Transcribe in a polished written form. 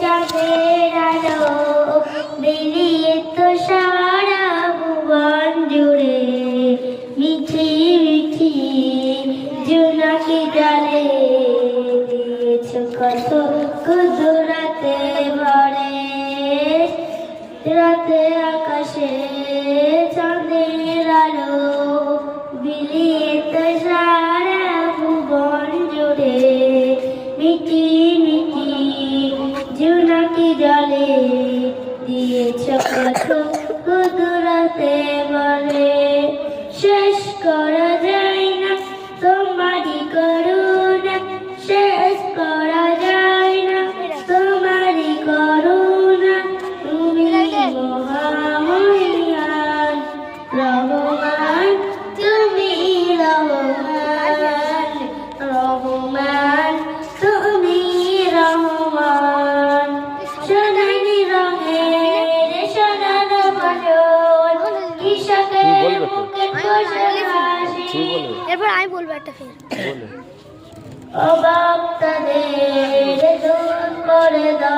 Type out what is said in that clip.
চাঁদের আলো বেরিয়ে তো সারা ভুবন জুড়ে, মিঠি মিঠি জোনাকি ডালে দিয়েছ কত কুদুরাতে ভরে। রাতে আকাশে চাঁদের আলো বিলিয়ে তো সারা ভুবন জুড়ে, মিঠি মিঠি জোনাকি জলে দিয়েছ কত কুদুরাতে বলে। শেষ করা যায় না তোমারই করুণা, শেষ করা যায় না তোমারই করুণা। তুমি মহামহিয়ান রহমান, তুমি রহমান রহমান, তুমি রহমান। সোনালি রঙের সোনার বাসন কৃষকের মুখে বসে হাসি। এরপর আমি বলবো একটা ফের অভাব তাদের দূর করে দাও।